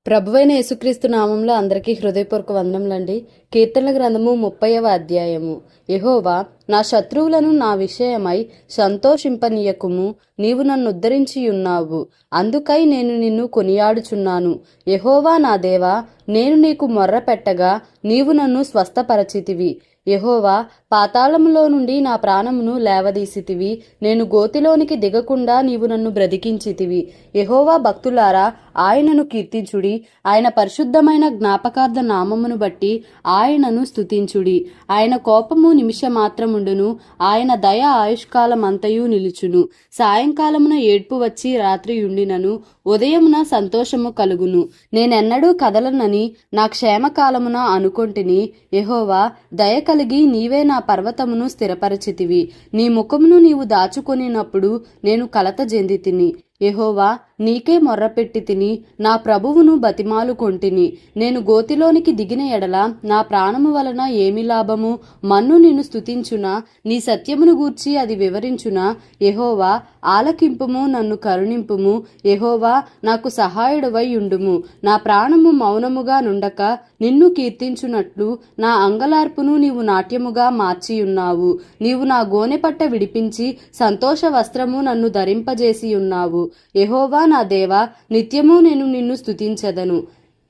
ప్రభువైన యేసుక్రీస్తు నామంలో అందరికీ హృదయపూర్వక వందనములండి. కీర్తనల గ్రంథము 30వ అధ్యాయము. యెహోవా, నా శత్రువులను నా విషయమై సంతోషింపనీయకుము. నీవు నన్ను ఉద్ధరించియున్నావు, అందుకై నేను నిన్ను కొనియాడుచున్నాను. యెహోవా నా దేవా, నేను నీకు మొర్ర పెట్టగా నీవు నన్ను స్వస్థపరచితివి. యెహోవా, పాతాళములో నుండి నా ప్రాణమును లేవదీసితివి. నేను గోతిలోనికి దిగకుండా నీవు నన్ను బ్రతికించితివి. యెహోవా భక్తులారా, ఆయనను కీర్తించుడి. ఆయన పరిశుద్ధమైన జ్ఞాపకార్థ నామమును బట్టి ఆయనను స్తుతించుడి. ఆయన కోపము నిమిషమాత్రముండును, ఆయన దయ ఆయుష్కాలమంతయు నిలుచును. సాయంకాలమున ఏడ్పు వచ్చి రాత్రి ఉండినను ఉదయమున సంతోషము కలుగును. నేనెన్నడూ కదలనని నా క్షేమకాలమున అనుకొంటిని. యెహోవా, దయ కలిగి నీవే నా పర్వతమును స్థిరపరచితివి. నీ ముఖమును నీవు దాచుకొనినప్పుడు నేను కలత చెందితిని. యెహోవా, నీకే మొర్రపెట్టి తిని నా ప్రభువును బతిమాలు కొంటిని. నేను గోతిలోనికి దిగిన ఎడల నా ప్రాణము వలన ఏమి లాభము? మన్ను నిన్ను స్తుతించునా? నీ సత్యమును గూర్చి అది వివరించునా? యెహోవా, ఆలకింపుము, నన్ను కరుణింపుము. యెహోవా, నాకు సహాయుడవై ఉండుము. నా ప్రాణము మౌనముగా నుండక నిన్ను కీర్తించునట్లు నా అంగలార్పును నీవు నాట్యముగా మార్చియున్నావు. నీవు నా గోనెపట్ట విడిపించి సంతోష వస్త్రము నన్ను ధరింపజేసి ఉన్నావు. యెహోవా నా దేవా, నిత్యము నేను నిన్ను స్తుతించెదను.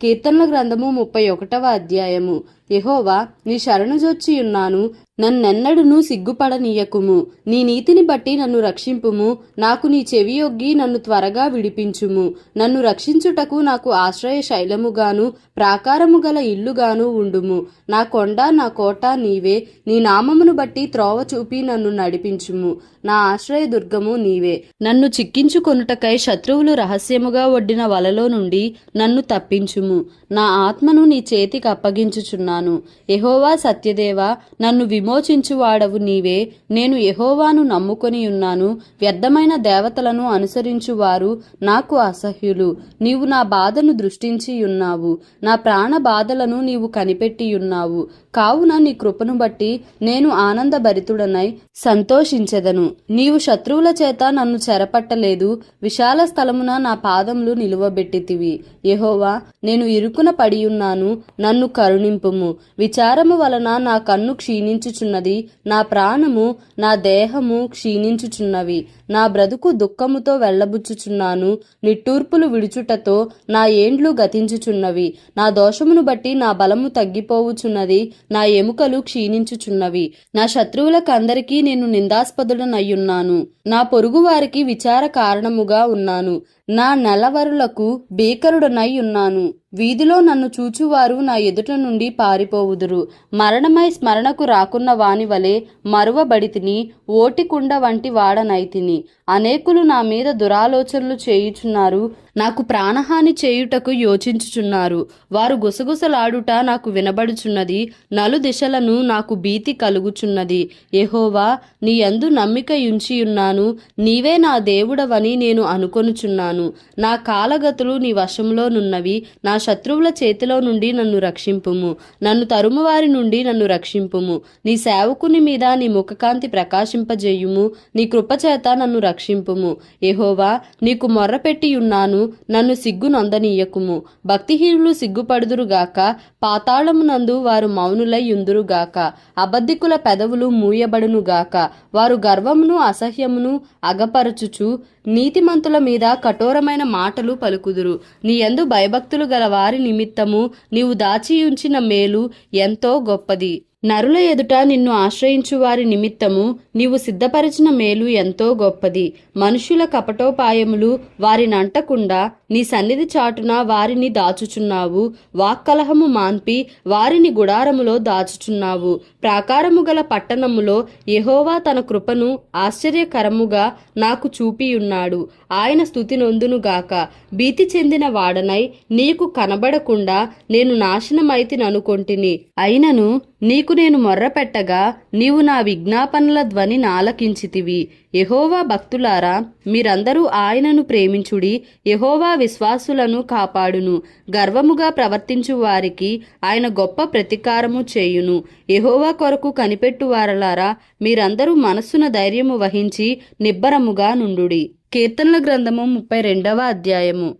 కీర్తనల గ్రంథము 31వ అధ్యాయము. యెహోవా, నీ శరణుజొచ్చియున్నాను, నన్నెన్నడును సిగ్గుపడనీయకుము. నీ నీతిని బట్టి నన్ను రక్షింపుము. నాకు నీ చెవియొగ్గి నన్ను త్వరగా విడిపించుము. నన్ను రక్షించుటకు నాకు ఆశ్రయ శైలముగాను ప్రాకారము గల ఇల్లుగాను ఉండుము. నా కొండ నా కోట నీవే. నీ నామమును బట్టి త్రోవ చూపి నన్ను నడిపించుము. నా ఆశ్రయ దుర్గము నీవే. నన్ను చిక్కించుకొనుటకై శత్రువులు రహస్యముగా ఒడ్డిన వలలో నుండి నన్ను తప్పించుము. నా ఆత్మను నీ చేతికి అప్పగించుచున్నాను. యెహోవా సత్యదేవా, నన్ను విమోచించువాడవు నీవే. నేను యెహోవాను నమ్ముకొని ఉన్నాను. వ్యర్థమైన దేవతలను అనుసరించువారు నాకు అసహ్యులు. నీవు నా బాధను దృష్టించి ఉన్నావు. నా ప్రాణ బాధలను నీవు కనిపెట్టియున్నావు. కావున నీ కృపను బట్టి నేను ఆనందభరితుడనై సంతోషించెదను. నీవు శత్రువుల చేత నన్ను చెరపట్టలేదు. విశాల స్థలమున నా పాదములు నిలువబెట్టితివి. యెహోవా, నేను ఇరుకున పడియున్నాను, నన్ను కరుణింపుము. విచారము వలన నా కన్ను క్షీణించుచున్నది. నా ప్రాణము నా దేహము క్షీణించుచున్నవి. నా బ్రతుకు దుఃఖముతో వెళ్ళబుచ్చుచున్నాను. నిట్టూర్పులు విడుచుటతో నా ఏండ్లు గతించుచున్నవి. నా దోషమును బట్టి నా బలము తగ్గిపోవుచున్నది. నా ఎముకలు క్షీణించుచున్నవి. నా శత్రువులకందరికీ నేను నిందాస్పదుడనయ్యున్నాను. నా పొరుగు వారికి విచార కారణముగా ఉన్నాను. నా నెలవరులకు భీకరుడనై ఉన్నాను. వీధిలో నన్ను చూచువారు నా ఎదుట నుండి పారిపోవుదురు. మరణమై స్మరణకు రాకున్న వాని వలె మరువబడితిని. ఓటికుండ వంటి వాడనైతిని. అనేకులు నా మీద దురాలోచనలు చేయుచున్నారు. నాకు ప్రాణహాని చేయుటకు యోచించుచున్నారు. వారు గుసగుసలాడుట నాకు వినబడుచున్నది. నలు దిశలను నాకు భీతి కలుగుచున్నది. యెహోవా, నీ యందు నమ్మికయుంచియున్నాను. నీవే నా దేవుడవని నేను అనుకొనుచున్నాను. నా కాలగతులు నీ వశంలోనున్నవి. నా శత్రువుల చేతిలో నుండి నన్ను రక్షింపుము. నన్ను తరుమువారి నుండి నన్ను రక్షింపుము. నీ సేవకుని మీద నీ ముఖకాంతి ప్రకాశింపజేయుము. నీ కృపచేత నన్ను రక్షింపుము. యెహోవా, నీకు మొర్రపెట్టియున్నాను, నన్ను సిగ్గు నొందనీయకుము. భక్తిహీనులు సిగ్గుపడుదురుగాక. పాతాళమునందు వారు మౌనులై యుందురుగాక. అబద్ధికుల పెదవులు మూయబడునుగాక. వారు గర్వమును అసహ్యమును అగపరచుచు నీతిమంతుల మీద కఠోరమైన మాటలు పలుకుదురు. నీ యందు భయభక్తులు గల వారి నిమిత్తము నీవు దాచియుంచిన మేలు ఎంతో గొప్పది. నరుల ఎదుట నిన్ను ఆశ్రయించు వారి నిమిత్తము నీవు సిద్ధపరిచిన మేలు ఎంతో గొప్పది. మనుషుల కపటోపాయములు వారినంటకుండా నీ సన్నిధి చాటున వారిని దాచుచున్నావు. వాక్కలహము మాన్పి వారిని గుడారములో దాచుచున్నావు. ప్రాకారము గల పట్టణములో యెహోవా తన కృపను ఆశ్చర్యకరముగా నాకు చూపియున్నాడు. ఆయన స్తుతి నొందునుగాక. భీతి చెందిన వాడనై నీకు కనబడకుండా నేను నాశనమైతిననుకొంటిని. అయినను నీకు నేను మొర్రపెట్టగా నీవు నా విజ్ఞాపనల ధ్వని నాలకించితివి. యెహోవా భక్తులారా, మీరందరూ ఆయనను ప్రేమించుడి. యెహోవా విశ్వాసులను కాపాడును. గర్వముగా ప్రవర్తించు వారికి ఆయన గొప్ప ప్రతీకారము చేయును. యెహోవా కొరకు కనిపెట్టువారలారా, మీరందరూ మనస్సున ధైర్యము వహించి నిబ్బరముగా నుండుడి. కీర్తనల గ్రంథము 32వ అధ్యాయము.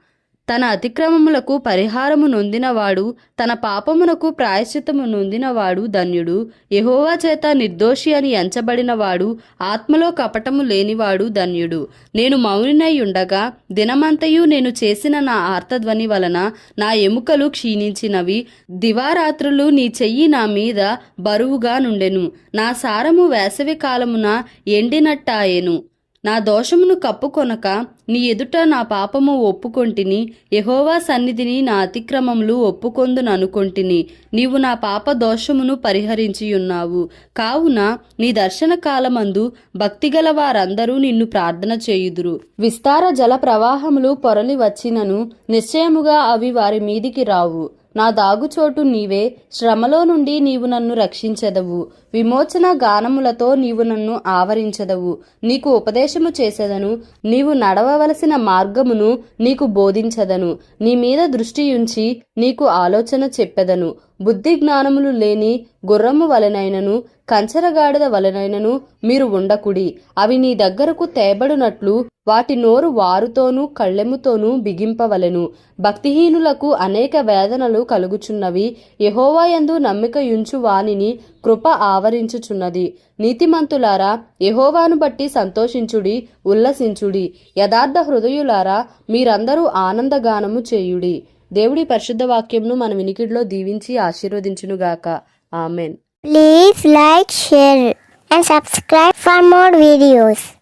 తన అతిక్రమములకు పరిహారము నొందినవాడు, తన పాపమునకు ప్రాయశ్చిత్తము నొందినవాడు ధన్యుడు. యెహోవా చేత నిర్దోషి అని ఎంచబడినవాడు, ఆత్మలో కపటము లేనివాడు ధన్యుడు. నేను మౌనినై ఉండగా దినమంతయు నేను చేసిన నా ఆర్తధ్వని వలన నా ఎముకలు క్షీణించినవి. దివారాత్రులు నీ చెయ్యి నా మీద బరువుగా నుండెను. నా సారము వేసవి కాలమున ఎండినట్టాయెను. నా దోషమును కప్పుకొనక నీ ఎదుట నా పాపము ఒప్పుకొంటిని. యెహోవా సన్నిధిని నా అతిక్రమములు ఒప్పుకొందుననుకొంటిని. నీవు నా పాప దోషమును పరిహరించియున్నావు. కావున నీ దర్శన కాలమందు భక్తిగల వారందరూ నిన్ను ప్రార్థన చేయుదురు. విస్తార జల ప్రవాహములు పొరలి వచ్చినను నిశ్చయముగా అవి వారి మీదికి రావు. నా దాగుచోటు నీవే, శ్రమలో నుండి నీవు నన్ను రక్షించెదవు. విమోచన గానములతో నీవు నన్ను ఆవరించెదవు. నీకు ఉపదేశము చేసెదను, నీవు నడవవలసిన మార్గమును నీకు బోధించెదను. నీ మీద దృష్టియుంచి నీకు ఆలోచన చెప్పెదను. బుద్ధి జ్ఞానములు లేని గుర్రము వలెనైనను కంచరగాడిద వలెనైనను మీరు ఉండకుడి. అవి నీ దగ్గరకు తేబడినట్లు వాటి నోరు వారుతోనూ కళ్ళెముతోనూ బిగింపవలెను. భక్తిహీనులకు అనేక వేదనలు కలుగుచున్నవి. యెహోవా యందు నమ్మికయుంచు వానిని కృప ఆవరించుచున్నది. నీతిమంతులారా, యెహోవాను బట్టి సంతోషించుడి, ఉల్లసించుడి. యథార్థ హృదయులారా, మీరందరూ ఆనందగానము చేయుడి. దేవుడి పరిశుద్ధ వాక్యంను మన వినికిడిలో దీవించి ఆశీర్వదించునుగాక. Amen. Please like, share and subscribe for more videos.